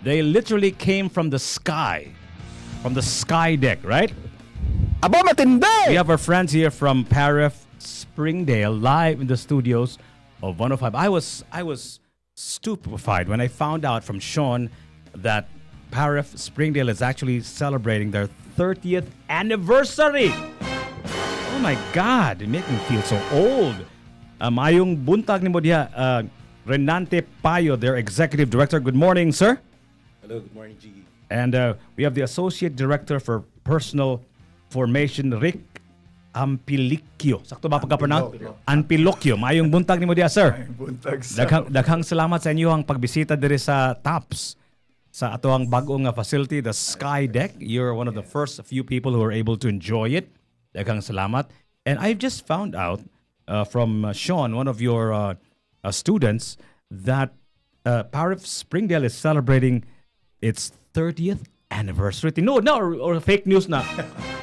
They literally came from the sky deck, right? Aba, matindi! We have our friends here from PAREF Springdale live in the studios of 105. I was stupefied when I found out from Sean that PAREF Springdale is actually celebrating their 30th anniversary. Oh my God, it makes me feel so old. Mayong buntag ni mo diha, Renante Payo, their executive director. Good morning, sir. Hello, good morning, G. And we have the associate director for personal formation, Rick Ampilicchio. Sakto ba pagka-pronounce? Ampilocchio. Mayong buntag ni mo diha, sir. Buntag sa... Daghang salamat sa inyo ang pagbisita diri sa TAPS sa ato ang bagong facility, the Sky Deck. You're one of the first few people who are able to enjoy it. Daghang salamat. And I've just found out from Sean, one of your students, that PAREF Springdale is celebrating its 30th anniversary. No, or fake news na.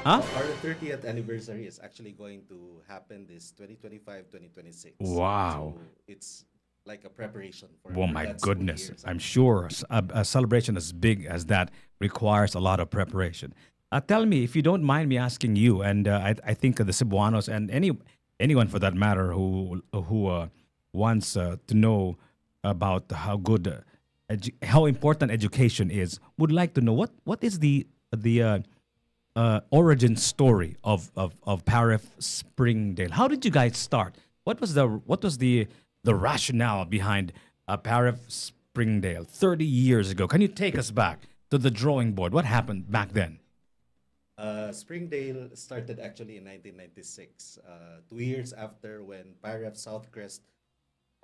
Huh? Our 30th anniversary is actually going to happen this 2025-2026. Wow. So it's like a preparation for Oh my that goodness. school year. I'm sure a celebration as big as that requires a lot of preparation. Tell me, if you don't mind me asking you, and I think the Cebuanos and anyone for that matter who wants to know about how good, how important education is, would like to know what is the origin story of PAREF Springdale. How did you guys start? What was the rationale behind PAREF Springdale 30 years ago? Can you take us back to the drawing board? What happened back then? Springdale started actually in 1996, 2 years after when PAREF Southcrest,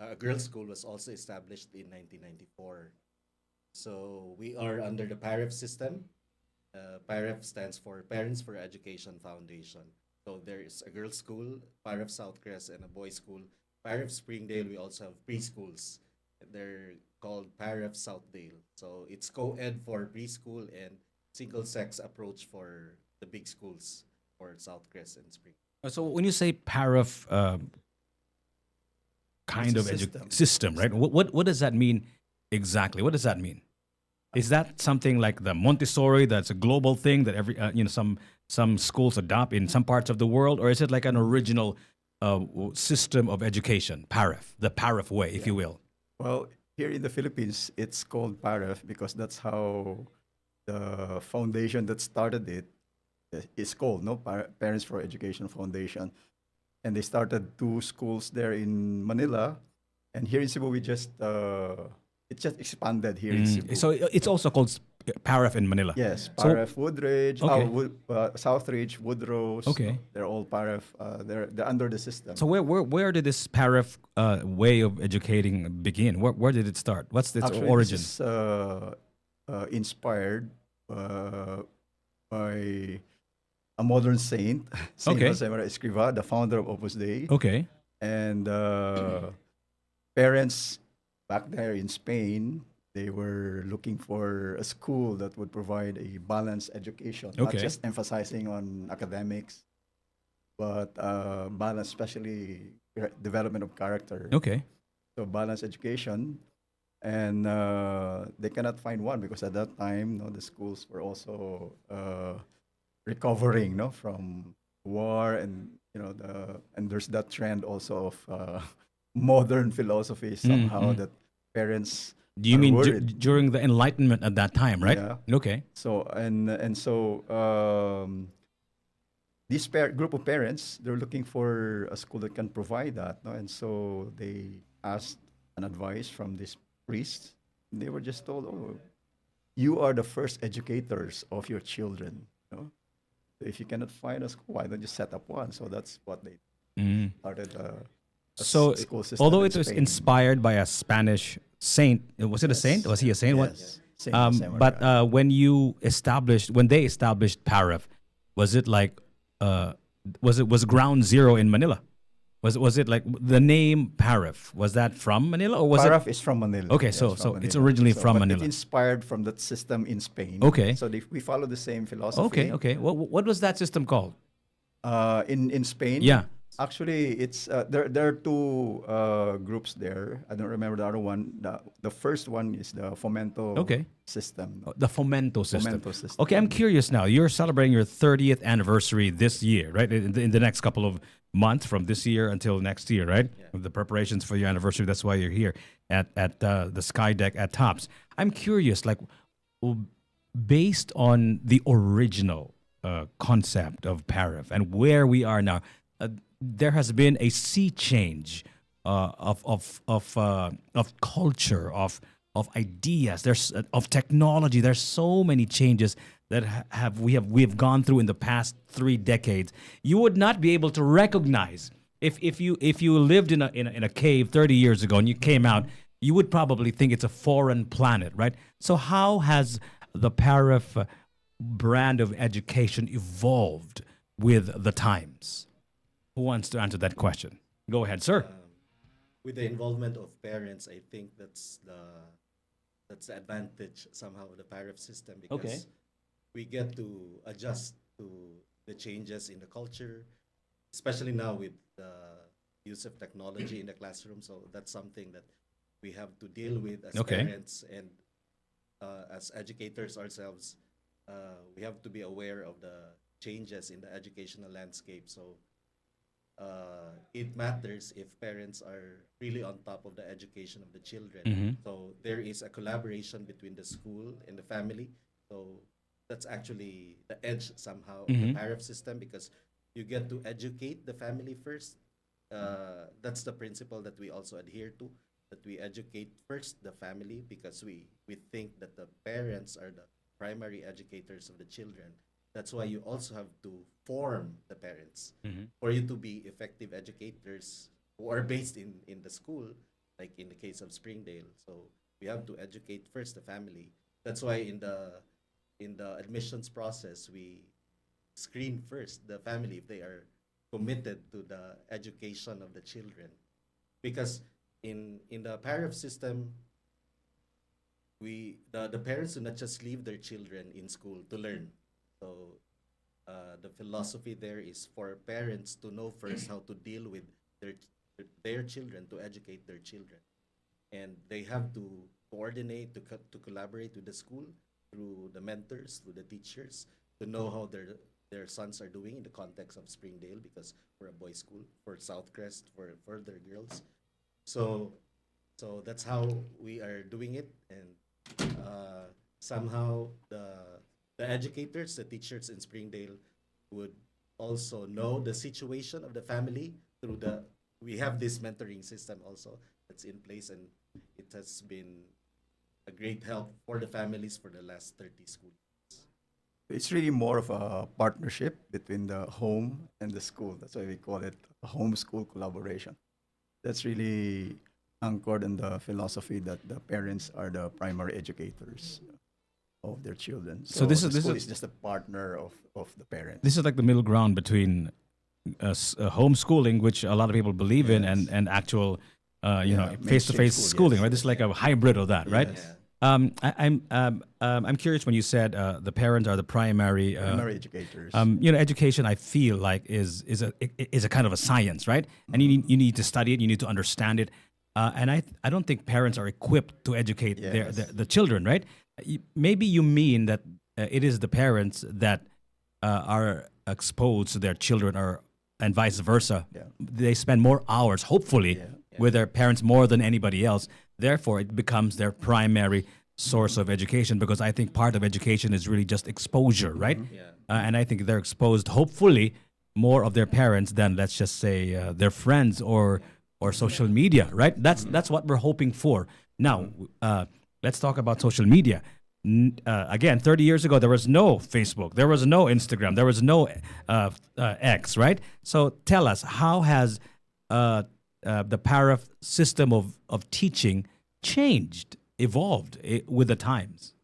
a girls' school, was also established in 1994. So we are under the PAREF system. PAREF stands for Parents for Education Foundation. So there is a girls' school, PAREF Southcrest, and a boys' school, PAREF Springdale. We also have preschools. They're called PAREF Southdale. So it's co-ed for preschool and single-sex approach for the big schools for Southcrest and Spring. So when you say PAREF kind It's of a system, right? What does that mean exactly? What does that mean? Is that something like the Montessori that's a global thing that every some schools adopt in some parts of the world, or is it like an original system of education, PAREF, the PAREF way, if you will? Well, here in the Philippines, it's called PAREF because that's how the foundation that started it is called, no? Parents for Education Foundation. And they started 2 schools there in Manila. And here in Cebu, it just expanded here in Cebu. So it's also called PAREF in Manila. Yes, So- PAREF Woodridge, Okay. Southridge, Woodrose. Okay. They're all PAREF. They're under the system. So where did this PAREF way of educating begin? Where did it start? What's its Actually, origin? this is inspired by a modern saint, Saint Okay. Jose Maria Escriva, the founder of Opus Dei. Okay. And parents back there in Spain, they were looking for a school that would provide a balanced education, not Okay. just emphasizing on academics, but balance, especially development of character. Okay. So balanced education, and they cannot find one because at that time, the schools were also recovering, from war, and and there's that trend also of modern philosophy somehow that parents. Do you are mean worried. during the Enlightenment at that time, right? Yeah. Okay. So this group of parents, they're looking for a school that can provide that, no? And so they asked an advice from this priest. They were just told, "Oh, you are the first educators of your children. So if you cannot find a school, why don't you set up one?" So that's what they started. So School system although in it was Spain. inspired by a Spanish saint, was it a saint? Was he a saint? What? Yes. Saint Jose Maria. But when they established PAREF, was it like was ground zero in Manila? Was it like the name PAREF? Was that from Manila or was PAREF is from Manila. Okay, Yes, so from it's Manila. originally from but Manila. It's inspired from that system in Spain. Okay. So we follow the same philosophy. Okay. What was that system called? In Spain. Yeah. Actually, it's there are two groups there. I don't remember the other one. The first one is the Fomento Okay. system. The Fomento system. Fomento system. Okay, I'm curious now. You're celebrating your 30th anniversary this year, right? In the next couple of months, from this year until next year, right? Yeah. With the preparations for your anniversary, that's why you're here at the Sky Deck at Tops. I'm curious, like, w- based on the original concept of PAREF and where we are now, there has been a sea change of culture, of ideas. There's of technology. There's so many changes that we have gone through in the past 3 decades. You would not be able to recognize if you lived in a cave 30 years ago and you came out, you would probably think it's a foreign planet, right? So how has the PAREF brand of education evolved with the times? Who wants to answer that question? Go ahead, sir. With the involvement of parents, I think that's the advantage somehow of the PAREF system because Okay. we get to adjust to the changes in the culture, especially now with the use of technology in the classroom. So that's something that we have to deal with as Okay. parents and as educators ourselves. We have to be aware of the changes in the educational landscape. So it matters if parents are really on top of the education of the children. Mhm. So there is a collaboration between the school and the family. So that's actually the edge somehow of the Mhm. PAREF system because you get to educate the family first. That's the principle that we also adhere to, that we educate first the family because we think that the parents are the primary educators of the children. That's why you also have to form the parents Mhm. for you to be effective educators who are based in the school, like in the case of Springdale. So we have to educate first the family. That's why in the admissions process we screen first the family if they are committed to the education of the children. Because in the PAREF system, the parents do not just leave their children in school to learn. So the philosophy there is for parents to know first how to deal with their their children, to educate their children, and they have to coordinate to collaborate with the school through the mentors, through the teachers, to know how their sons are doing in the context of Springdale because we're a boys' school, for Southcrest, for their girls. So that's how we are doing it, and somehow the educators, the teachers in Springdale would also know the situation of the family through the we have this mentoring system also that's in place, and it has been a great help for the families for the last 30 school years. It's really more of a partnership between the home and the school. That's why we call it a home-school collaboration. That's really anchored in the philosophy that the parents are the primary educators of their children. So So this the is this school is is just a partner of the parents. this is like the middle ground between homeschooling, which a lot of people believe in, Yes. and actual, Yeah, face-to-face mainstream school, schooling, yes. right? This is like a hybrid of that, right? Yes. I'm curious when you said the parents are the primary. Primary educators. Education I feel like is a kind of a science, right? And you need to study it, you need to understand it, and I don't think parents are equipped to educate Yes. the children, right? Maybe you mean that it is the parents that are exposed to their children, or and vice versa. Yeah. They spend more hours, hopefully, Yeah. with their parents more than anybody else. Therefore, it becomes their primary source of education because I think part of education is really just exposure, right? Yeah. And I think they're exposed, hopefully, more of their parents than, let's just say, their friends or social media, right? That's what we're hoping for. Now, let's talk about social media. Again, 30 years ago, there was no Facebook, there was no Instagram, there was no X, right? So tell us, how has the PAREF system of teaching changed, evolved with the times?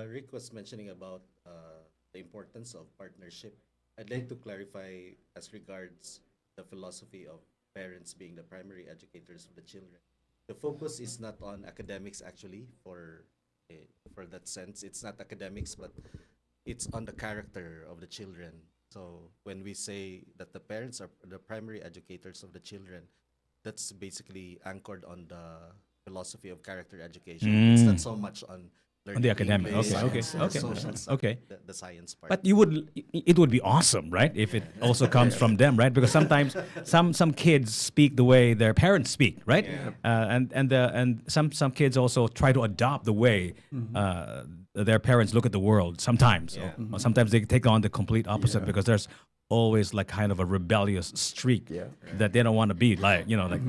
Rick was mentioning about the importance of partnership. I'd like to clarify as regards the philosophy of parents being the primary educators of the children. The focus is not on academics actually for that sense. It's not academics, but it's on the character of the children. So when we say that the parents are the primary educators of the children, that's basically anchored on the philosophy of character education. It's not so much on On learning the academic. English, Okay. science, or Okay. social stuff, Okay. the science part. But it would be awesome, right? If it also comes from them, right? Because sometimes some kids speak the way their parents speak, right? And some kids also try to adopt the way their parents look at the world. Sometimes, or sometimes they take on the complete opposite because there's always like kind of a rebellious streak that they don't want to be like, like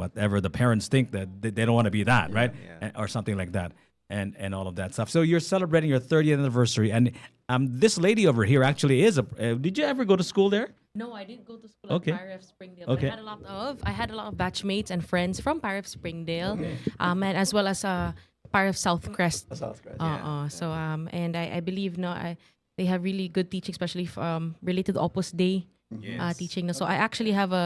whatever the parents think that they don't want to be that, right? Or something like that. And all of that stuff. So you're celebrating your 30th anniversary, and this lady over here actually is did you ever go to school there? No, I didn't go to school at PAREF Springdale. Okay. But I had a lot of batchmates and friends from PAREF Springdale, and as well as PAREF Southcrest. Southcrest. So and I believe they have really good teaching, especially related to Opus Dei. Teaching. So I actually have a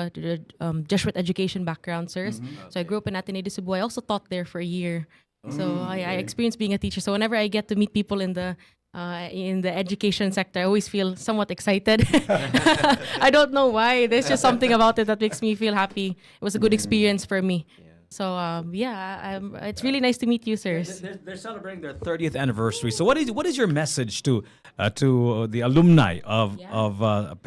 Jesuit education background, sirs. So I grew up in Ateneo de Cebu. I also taught there for a year. So I experienced being a teacher. So whenever I get to meet people in the education sector, I always feel somewhat excited. I don't know why. There's just something about it that makes me feel happy. It was a good experience for me. So it's really nice to meet you, sirs. They're celebrating their 30th anniversary. So what is your message to the alumni of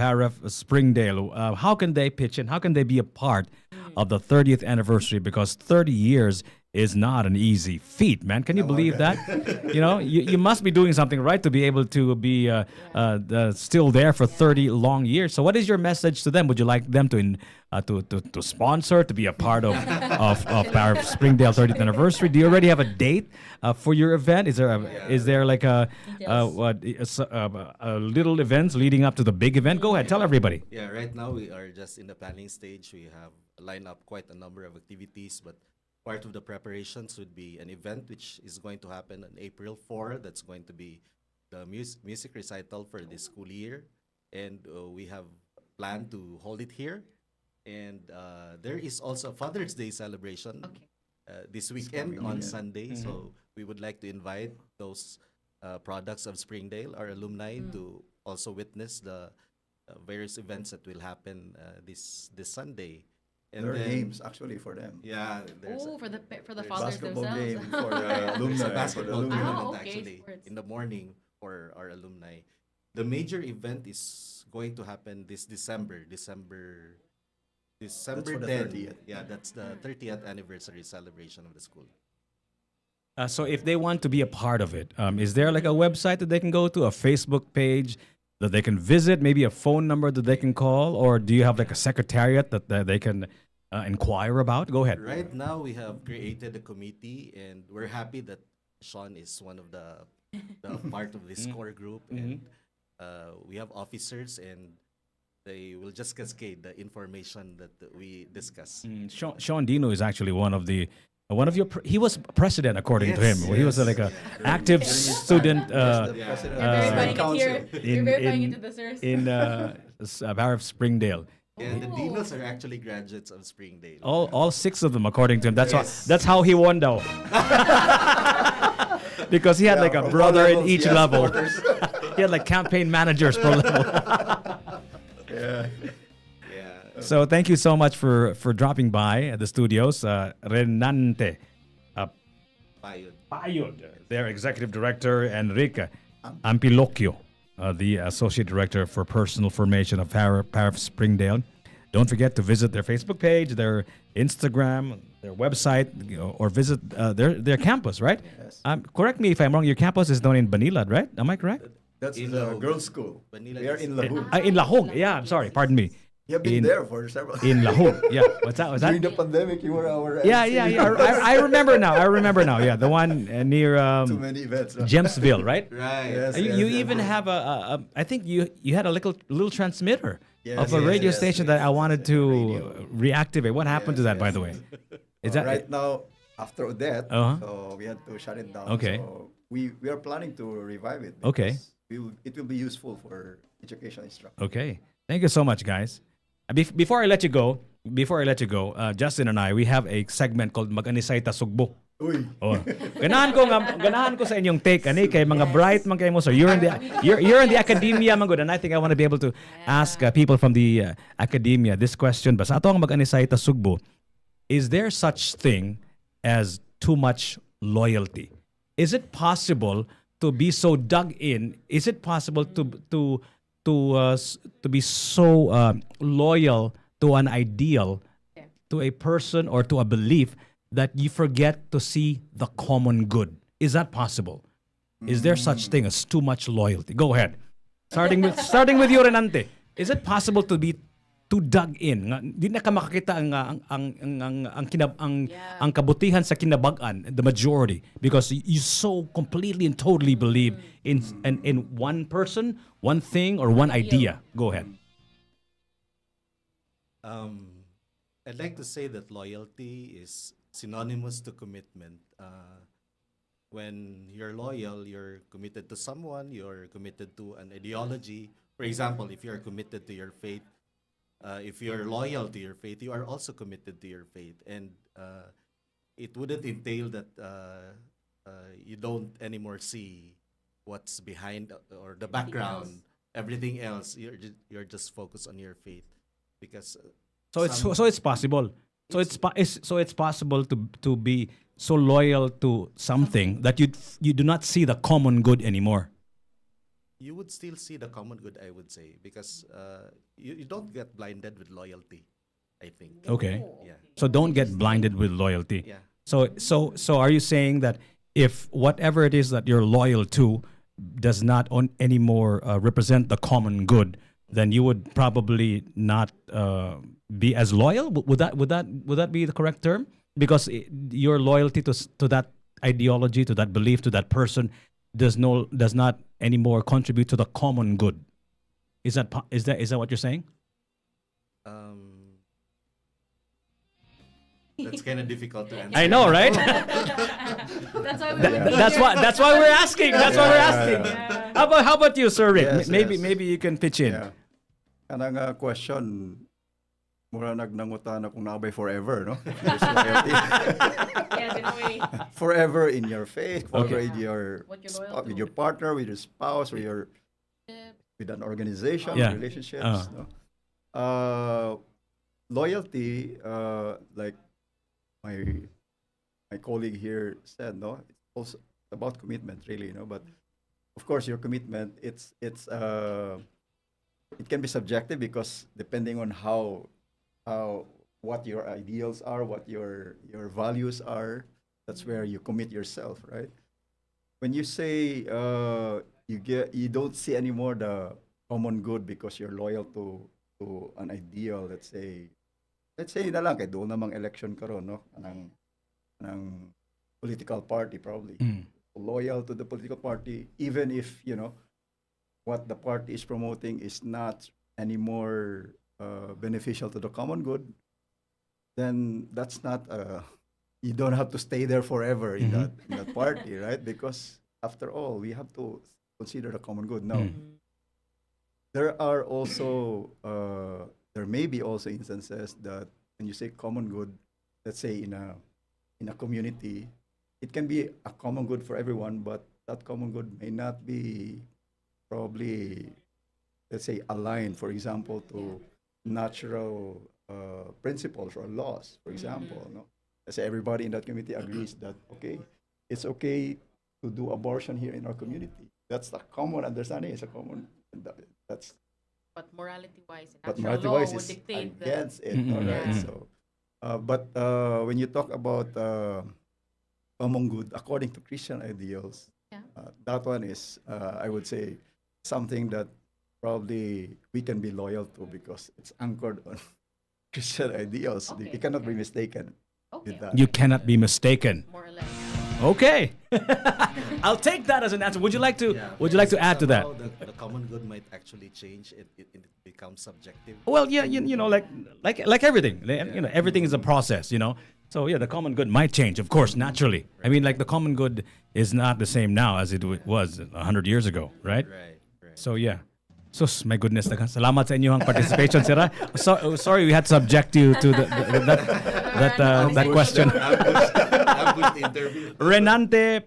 PAREF Springdale? How can they pitch in? How can they be a part of the 30th anniversary? Because 30 years is not an easy feat, man. Can you believe that? You must be doing something right to be able to be still there for 30 long years. So what is your message to them? Would you like them to sponsor, to be a part of PAREF Springdale 30th anniversary? Do you already have a date for your event? Is there like a little events leading up to the big event? Go ahead, tell everybody. Yeah, right now we are just in the planning stage. We have lined up quite a number of activities, but part of the preparations would be an event which is going to happen on April 4. That's going to be the music recital for this school year. And we have planned to hold it here. And there is also a Father's Day celebration this weekend on Sunday. So we would like to invite those products of Springdale, our alumni, to also witness the various events that will happen this Sunday. And There are then, games actually for them. yeah, there's For the There's fathers basketball themselves. game for the there's alumni. a For the basketball alumni. tournament okay, actually sports. in the morning for our alumni. The major event is going to happen this December That's for the 10. 30th. Yeah, that's the 30th anniversary celebration of the school. So if they want to be a part of it, is there like a website that they can go to, a Facebook page that they can visit, maybe a phone number that they can call, or do you have like a secretariat that they can inquire about? Go ahead. Right now we have created a committee, and we're happy that Sean is one of the part of this core group, and we have officers, and they will just cascade the information that we discuss. Sean Dino is actually one of your. He was president, according to him. Yes, He was yes. like a active student The president You're of the verifying it council. here. You're in- verifying in- it to the sirs. in PAREF Springdale. And the Dinos are actually graduates of Springdale. All 6 of them, according to him. That's Yes. that's how he won, though. Because he had like a from brother all in levels, each yes, level. supporters. He had like campaign managers per level. Yeah. Yeah. So thank you so much for dropping by at the studios. Renante Payod. Payod, their executive director, Enrique Ampilocchio, the associate director for personal formation of PAREF Springdale. Don't forget to visit their Facebook page, their Instagram, their website, or visit their campus, right? Yes. Correct me if I'm wrong. Your campus is down in Banilad, right? Am I correct? That's In the Lahog. girls' school. Manila We are is- in Lahog. In Lahog. Yeah, I'm sorry. Pardon me. You have been in- there for several. In Lahog. Yeah. What's that? Was that? During the pandemic, you were our. Yeah, MC. yeah, yeah. I remember now. Yeah, the one near Too many events. Huh? Jamesville, right? Right. Yes. You even have I think you had a little transmitter Yes, of a yes, radio yes, station yes, that I yes, wanted yes, to radio. reactivate. What happened to Yes, that, by yes, the way? yes. Is that Right now, after Odette, Uh-huh. so we had to shut it down. Okay. So we are planning to revive it. Okay. because it will be useful for education instruction. okay? Thank you so much, guys. Before I let you go, Justin and I, we have a segment called Mag-anisay ta Sugbo. Uy. Oh. Ganahan ko sa inyong take ani kay mga bright man kayo mo sir. You're in the academia man good, and I think I want to be able to ask people from the academia this question. Basta ato ang mag-anisay ta sugbo. Is there such thing as too much loyalty? Is it possible to be so dug in? Is it possible to be so loyal to an ideal, to a person or to a belief that you forget to see the common good? Is that possible? Is there such thing as too much loyalty? Go ahead. Starting with you, Renante. Is it possible to be too dug in? Di na ka makakita ang kabutihan sa kinabagan, the majority, because you so completely and totally believe in one person, one thing, or one idea. Go ahead. I'd like to say that loyalty is synonymous to commitment. When you're loyal, you're committed to someone, you're committed to an ideology. For example, if you're committed to your faith, if you're loyal to your faith, you are also committed to your faith. And it wouldn't entail that you don't anymore see what's behind or the background. Everything else, you're just focused on your faith, because So it's possible. So it's possible to be so loyal to something that you do not see the common good anymore. You would still see the common good, I would say, because you don't get blinded with loyalty, I think. Okay. Yeah. So don't get blinded with loyalty. Yeah. So are you saying that if whatever it is that you're loyal to does not anymore represent the common good, then you would probably not be as loyal? Would that be the correct term? Because your loyalty to that ideology, to that belief, to that person does not anymore contribute to the common good. Is that what you're saying? That's kind of difficult to answer. I know, right? That's why That's why we're asking. That's why we're asking. How about you, Sir Rick? Yes, Maybe you can pitch in. Yeah. Kanang question, mura nagnangutan akong naabay forever, no? There's loyalty. Yes, in a way. Forever in your faith, forever Okay. in your What you're loyal with to. your partner, with your spouse, with an organization, Yeah. relationships. No? Loyalty, like my colleague here said, no, it's also about commitment, really, no. But of course, your commitment, it can be subjective, because depending on how what your ideals are, what your values are, that's where you commit yourself, right? When you say you don't see anymore the common good because you're loyal to an ideal, let's say na lang kay doon namang election karon, no, ng political party, probably loyal to the political party, even if what the party is promoting is not anymore beneficial to the common good, then that's not you don't have to stay there forever in that party, right? Because after all, we have to consider the common good. Now, there are also there may be also instances that when you say common good, let's say in a community, it can be a common good for everyone, but that common good may not be probably, let's say, aligned, for example, to natural principles or laws, for example. No? Let's say everybody in that community agrees that, okay, it's okay to do abortion here in our community. That's a common understanding. It's a common, that's, But morality-wise, but natural law morality-wise would is dictate against it, Mhm. all right? Yeah. So, but when you talk about common good according to Christian ideals, Yeah. that one is, I would say, something that probably we can be loyal to because it's anchored on Christian ideals. Okay, You cannot be mistaken Okay, with that. You cannot be mistaken. more or less. Okay. I'll take that as an answer. Would you like to Yeah, add to that? somehow the common good might actually change. It becomes subjective. Well, yeah, like everything. Everything is a process, So yeah, the common good might change, of course, naturally. I mean, like the common good is not the same now as it was 100 years ago, right? Right. So yeah. Sus, my goodness, salamat sa inyong participation, sir. Sorry, we had to subject you to that question. Ambush interview. Renante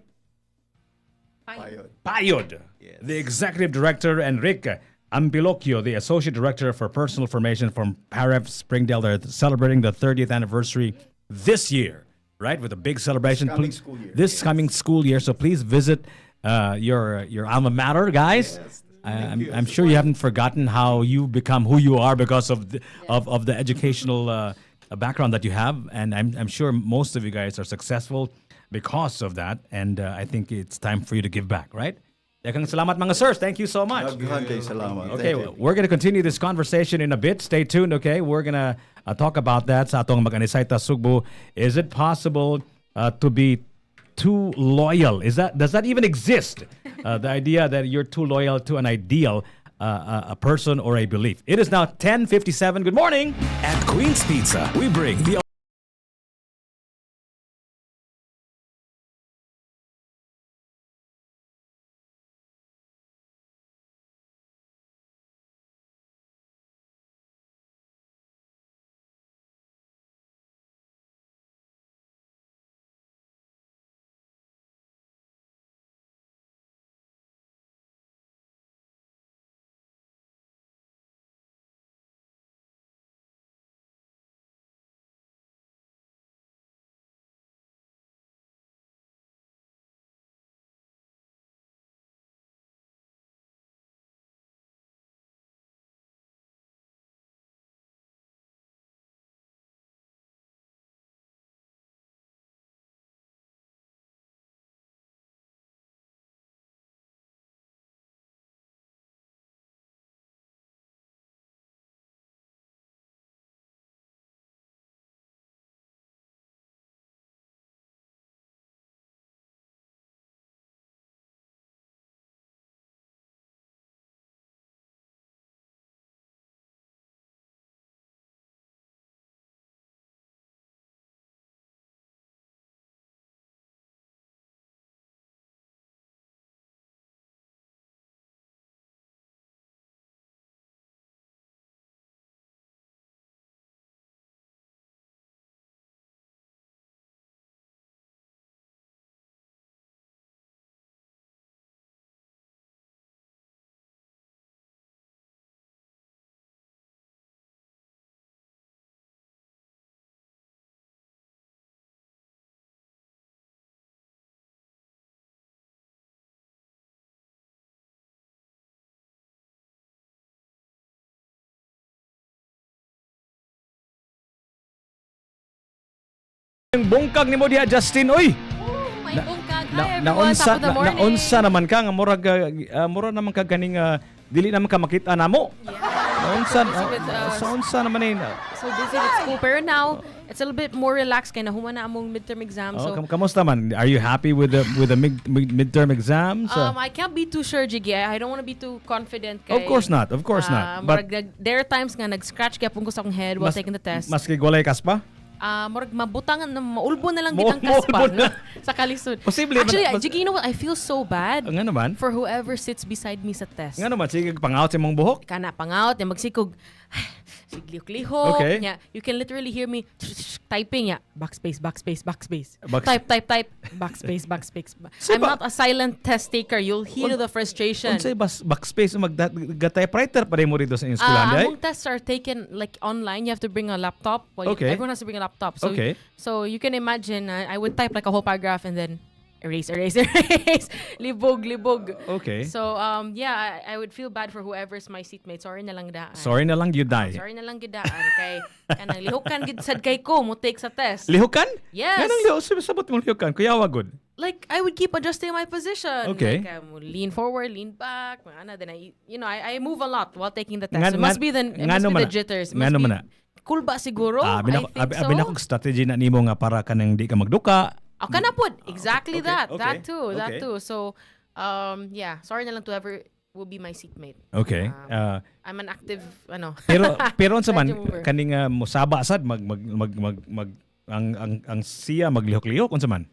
Payod. Payod, Yes. the Executive Director, Enrique Ambilocchio, the Associate Director for Personal Formation from PAREF Springdale. They're celebrating the 30th anniversary this year, right? With a big celebration. This coming school year. This coming school year. So please visit your alma mater, guys. Yes. I'm sure you haven't forgotten how you become who you are because of the educational background that you have, and I'm sure most of you guys are successful because of that. And I think it's time for you to give back, right? Daghang salamat mga sirs. Thank you so much. Daghan kay salamat. Okay, Thank you. we're going to continue this conversation in a bit. Stay tuned, okay? We're going to talk about that sa atong mag-anisay ta Sugbo. Is it possible to be too loyal? Does that even exist? The idea that you're too loyal to an ideal, a person or a belief. It is now 10:57. Good morning. At Queen's Pizza, we bring the Yung bungkag ni mo diha, Justin. Uy! May bungkag. Hi everyone, top of the morning. Naunsa naman ka nga murag naman ka ganing dili naman ka makita namo. Naunsa naunsa naman So busy with school. Pero now, it's a little bit more relaxed. Kaya nahuman na among midterm exams. So, kamusta man? Are you happy with the midterm exams? I can't be too sure, Jiggy. I don't want to be too confident. Of course not. Of course not. But there are times nga nag-scratch kaya pungkos akong head while taking the test. Maski golay kas pa? Murag mabutangan na maulbo na lang bitang kaspa no? Sa kalisod. Posible. Actually, Jiggy, you know what? I feel so bad Nga naman? for whoever sits beside me sa test. Nga naman, sige pangout sa mong buhok. Kana pangout, yung magsikog, siglihok-lihok. Okay. Yeah, you can literally hear me typing. Yeah. Backspace, backspace, backspace. Type. Backspace, backspace. I'm not a silent test taker. You'll hear the frustration. Unsay backspace mag-typewriter pa rin mo rito sa inyong eskwelahan, day? Among tests are taken like online. You have to bring a laptop. Well, Okay. Everyone has to bring a laptop. So, Okay. so you can imagine, I would type like a whole paragraph and then erase. Libog. Okay. So, yeah, I would feel bad for whoever's my seatmate. Sorry na lang daan. Sorry na lang you die. Sorry na lang gidaan kay kanang lihukan gid sad kay ko mo take sa test. Lihukan? Yes. Ganang sabot mo lihukan. Kuya wagod. Like I would keep adjusting my position. Okay. Like I would lean forward, lean back, then I move a lot while taking the test. It must be the jitters. Ngano man na? Cool ba siguro? I think so. Abi na kong strategy na nimo nga para kanang di ka magduka. Kana pod. Exactly Okay, that. okay, That okay. too. So, yeah. Sorry na lang to whoever will be my seatmate. Okay. I'm an active, Pero unsa man Strategy mover. kaning musaba sad ang siya maglihok-lihok unsa man?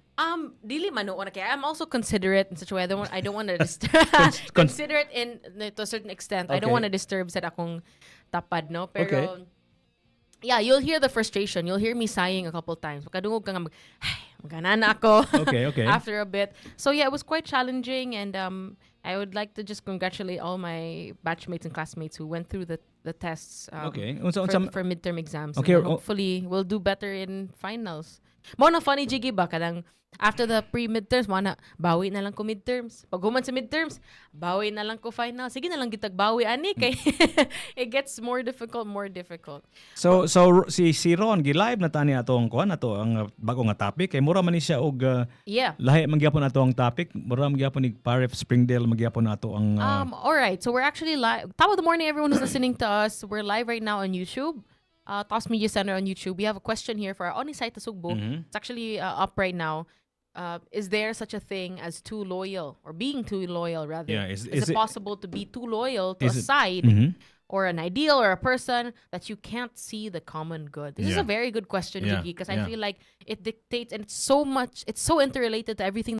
Dili man noon kaya I'm also considerate in such a way I don't want to disturb considerate to a certain extent. I don't Okay. want to disturb sa akong tapad, no? Pero Okay. yeah, you'll hear the frustration. You'll hear me sighing a couple times. Kadungog ka nga Ganana ako. Okay. After a bit. So yeah, it was quite challenging, and I would like to just congratulate all my batchmates and classmates who went through the tests Okay. for midterm exams. Okay, And hopefully, we'll do better in finals. Mo na funny jiggy ba kadang after the pre-midterms, mana bawi na lang ko midterms. Pag human sa midterms, bawi na lang ko final. Sige na lang gitag bawi ani kay it gets more difficult. So si Ron gi-live na tani atong kuan ato ang bago nga topic kay mura man ni siya og Yeah. lahi man gyapon ato ang topic, mura man gyapon ni PAREF Springdale man gyapon ato ang All right, so we're actually live. Top of the morning, everyone who's listening to us. We're live right now on YouTube. Toss Media Center on YouTube. We have a question here for our Onisay Tasugbo. It's actually up right now. Is there such a thing as too loyal or being too loyal rather? Yeah, is is it it- possible to be too loyal to a Is it- side Mhm. or an ideal or a person that you can't see the common good? This is Yeah. a very good question, Yeah, Jiggy, because yeah. I feel like it dictates, and it's so interrelated to everything